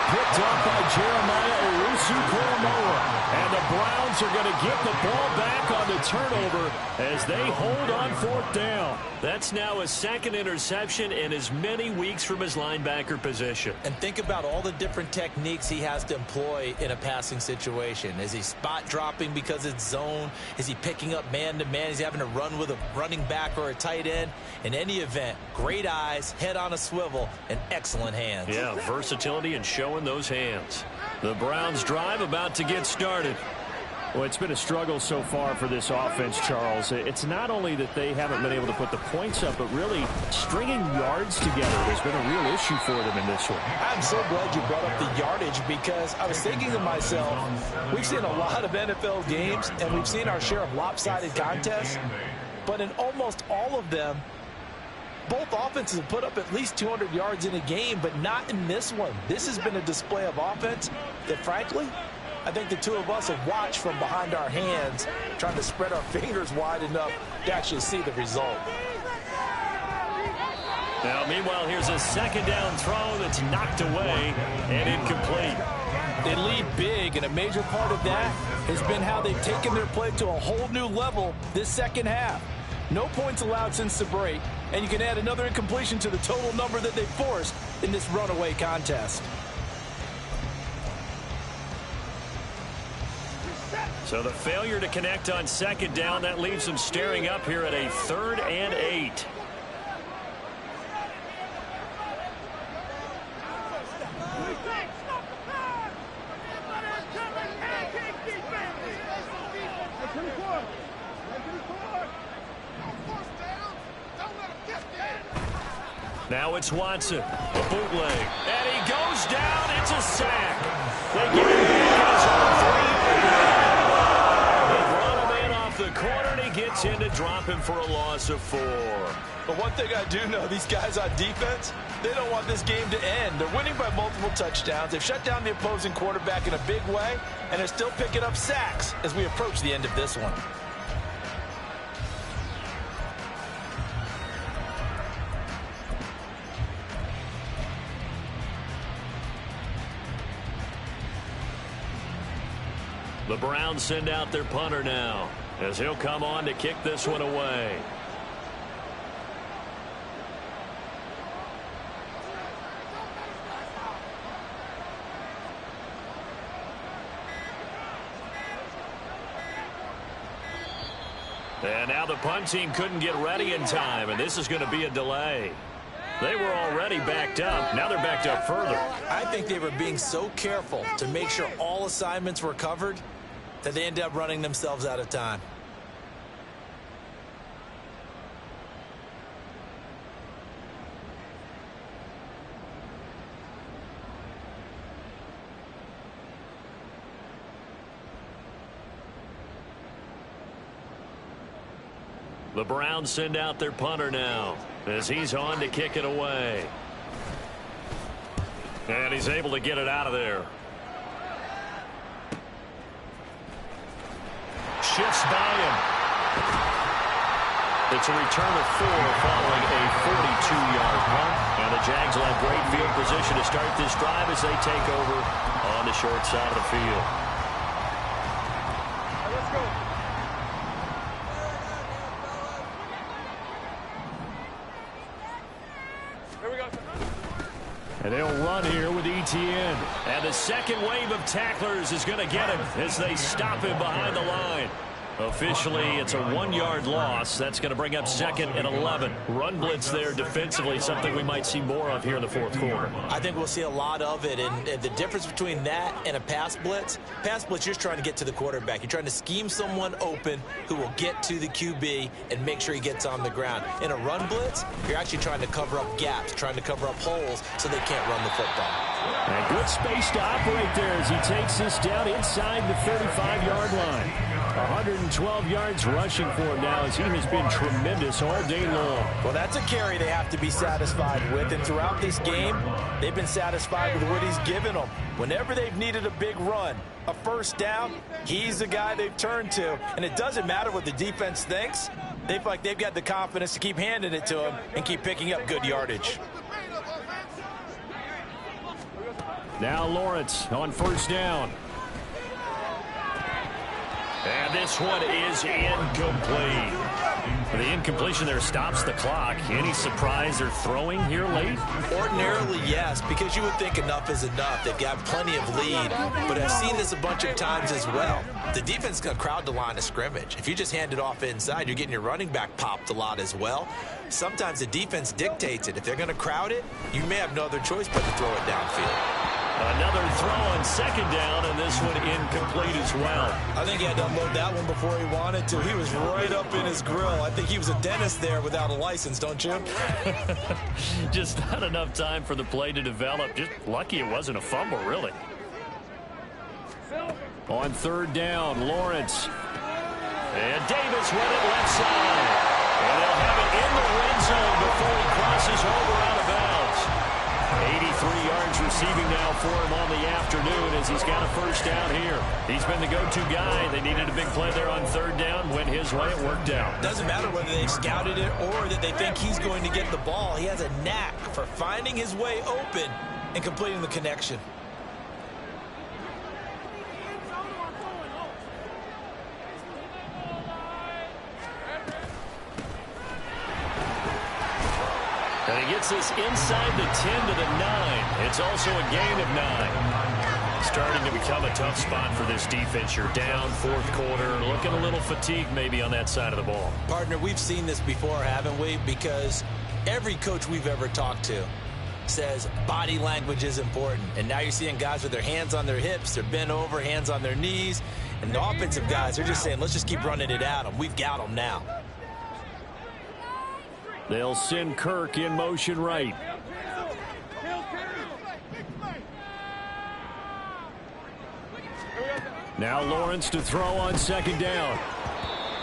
Picked up by Jeremiah Owusu-Koramoah. And the Browns are going to get the ball back on the turnover as they hold on 4th down. That's now a 2nd interception in as many weeks from his linebacker position. And think about all the different techniques he has to employ in a passing situation. Is he spot dropping because it's zone? Is he picking up man-to-man? Is he having to run with a running back or a tight end? In any event, great eyes, head on a swivel, and excellent hands. Yeah, versatility and showing those hands. The Browns drive about to get started. Well, it's been a struggle so far for this offense, Charles. It's not only that they haven't been able to put the points up, but really stringing yards together has been a real issue for them in this one. I'm so glad you brought up the yardage because I was thinking to myself, we've seen a lot of NFL games and we've seen our share of lopsided contests, but in almost all of them, both offenses have put up at least 200 yards in a game, but not in this one. This has been a display of offense that, frankly, I think the two of us have watched from behind our hands, trying to spread our fingers wide enough to actually see the result. Now, meanwhile, here's a 2nd down throw that's knocked away and incomplete. They lead big, and a major part of that has been how they've taken their play to a whole new level this second half. No points allowed since the break, and you can add another incompletion to the total number that they forced in this runaway contest. So the failure to connect on 2nd down, that leaves them staring up here at a 3rd and 8. Now it's Watson, a bootleg, and he goes down. It's a sack. They give him back at his own 3. They run him in off the corner, and he gets in to drop him for a loss of 4. But one thing I do know, these guys on defense, they don't want this game to end. They're winning by multiple touchdowns. They've shut down the opposing quarterback in a big way, and they're still picking up sacks as we approach the end of this one. The Browns send out their punter now, as he'll come on to kick this one away. And now the punt team couldn't get ready in time, and this is going to be a delay. They were already backed up. Now they're backed up further. I think they were being so careful to make sure all assignments were covered that they ended up running themselves out of time. The Browns send out their punter now, as he's on to kick it away. And he's able to get it out of there. Shifts by him. It's a return of 4 following a 42-yard punt. And the Jags will have great field position to start this drive as they take over on the short side of the field. Let's go. And they'll run here with Etienne. And the second wave of tacklers is going to get him as they stop him behind the line. Officially, it's a 1-yard loss. That's going to bring up 2nd and 11. Run blitz there defensively, something we might see more of here in the fourth quarter. I think we'll see a lot of it, and the difference between that and a pass blitz, you're just trying to get to the quarterback. You're trying to scheme someone open who will get to the QB and make sure he gets on the ground. In a run blitz, you're actually trying to cover up gaps, trying to cover up holes so they can't run the football. And good space to operate there as he takes this down inside the 35-yard line. 112 yards rushing for him now as he has been tremendous all day long. Well, that's a carry they have to be satisfied with, and throughout this game, they've been satisfied with what he's given them. Whenever they've needed a big run, a first down, he's the guy they've turned to, and it doesn't matter what the defense thinks. They feel like they've got the confidence to keep handing it to him and keep picking up good yardage. Now Lawrence on first down. And this one is incomplete. The incompletion there stops the clock. Any surprise they're throwing here late? Ordinarily, yes, because you would think enough is enough. They've got plenty of lead, but I've seen this a bunch of times as well. The defense is going to crowd the line of scrimmage. If you just hand it off inside, you're getting your running back popped a lot as well. Sometimes the defense dictates it. If they're going to crowd it, you may have no other choice but to throw it downfield. Another throw on second down, and this one incomplete as well. I think he had to unload that one before he wanted to. He was right up in his grill. I think he was a dentist there without a license, don't you? Just not enough time for the play to develop. Just lucky it wasn't a fumble, really. On third down, Lawrence. And Davis with it left side. And they'll have it in the red zone before he crosses over out of bounds. 83 yards receiving now for him on the afternoon as he's got a first down here. He's been the go-to guy. They needed a big play there on third down. Went his way. It worked out. Doesn't matter whether they've scouted it or that they think he's going to get the ball. He has a knack for finding his way open and completing the connection. And he gets this inside the 10 to the 9. It's also a gain of 9. Starting to become a tough spot for this defense. You're down fourth quarter, looking a little fatigued maybe on that side of the ball. Partner, we've seen this before, haven't we? Because every coach we've ever talked to says body language is important. And now you're seeing guys with their hands on their hips, they're bent over, hands on their knees. And the offensive guys, they're just saying, let's just keep running it at them. We've got them now. They'll send Kirk in motion right. Now Lawrence to throw on second down.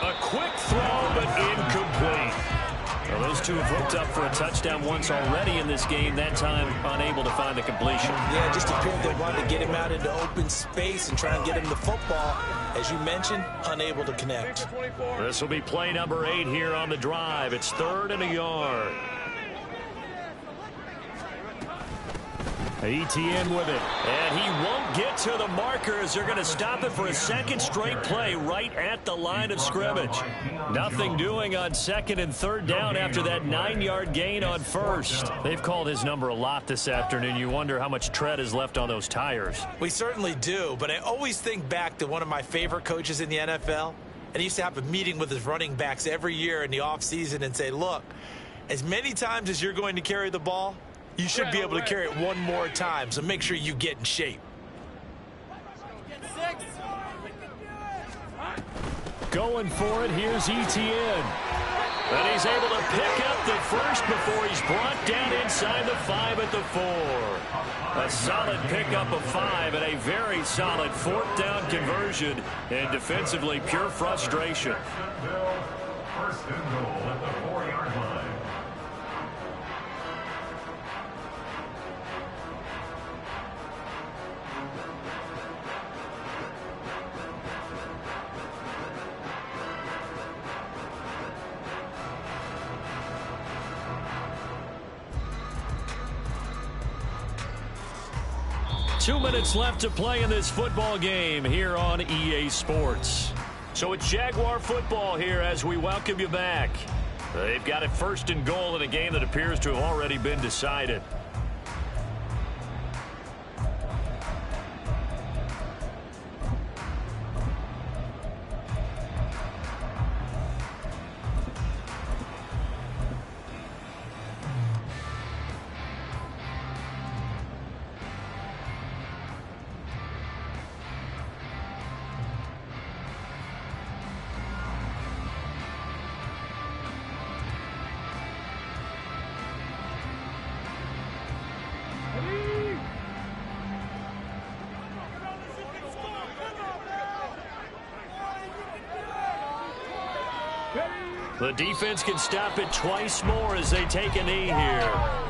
A quick throw, but incomplete. Well, those two have hooked up for a touchdown once already in this game, that time unable to find the completion. Yeah, just appeared they wanted to get him out into open space and try and get him the football. As you mentioned, unable to connect. This will be play number 8 here on the drive. It's 3rd and a yard. ETN with it. And he won't get to the markers. They're going to stop it for a second straight play right at the line of scrimmage. Nothing doing on 2nd and 3rd down after that 9-yard gain on 1st. They've called his number a lot this afternoon. You wonder how much tread is left on those tires. We certainly do, but I always think back to one of my favorite coaches in the NFL. And he used to have a meeting with his running backs every year in the offseason and say, look, as many times as you're going to carry the ball, you should be able to carry it one more time, so make sure you get in shape. Going for it, here's ETN. And he's able to pick up the first before he's brought down inside the 5 at the 4. A solid pickup of 5 and a very solid 4th down conversion. And defensively, pure frustration. First and goal at the 4-yard line. Two minutes left to play in this football game here on EA Sports. So it's Jaguar football here as we welcome you back. They've got it 1st and goal in a game that appears to have already been decided. The defense can stop it twice more as they take a knee here.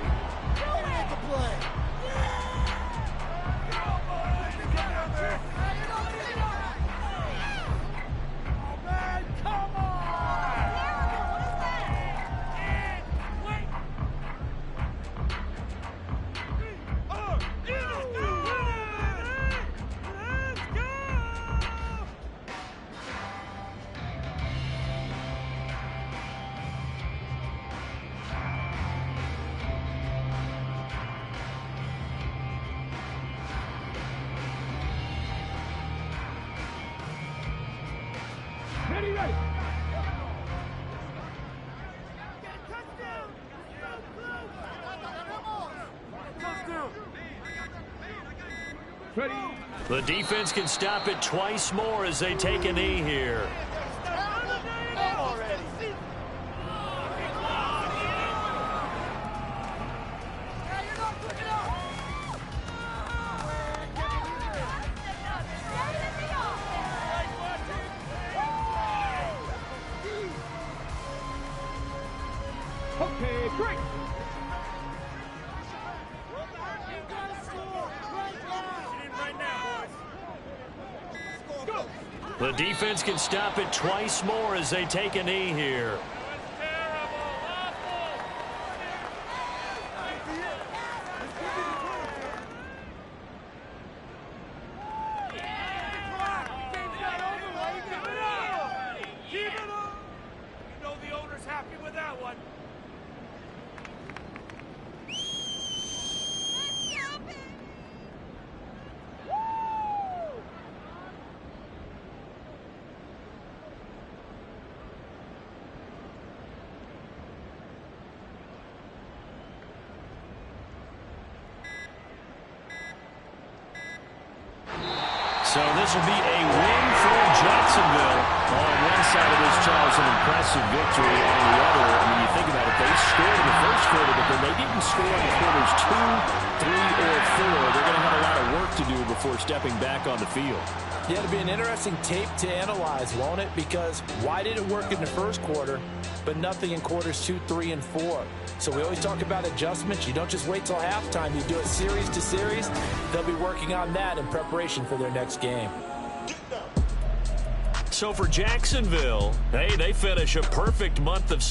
The defense can stop it twice more as they take a knee here. Okay, great. The defense can stop it twice more as they take a knee here. So this will be a win for Jacksonville. On one side of this, Charles, an impressive victory. On the other, I mean, you think about it, They scored in the first quarter, but then they didn't score in quarters 2, 3, or 4. They're going to have a lot of work to do before stepping back on the field. Yeah, it'll be an interesting tape to analyze, won't it? Because why did it work in the first quarter, but nothing in quarters 2, 3, and 4? So we always talk about adjustments. You don't just wait till halftime. You do it series to series. They'll be working on that in preparation for their next game. So for Jacksonville, hey, they finish a perfect month of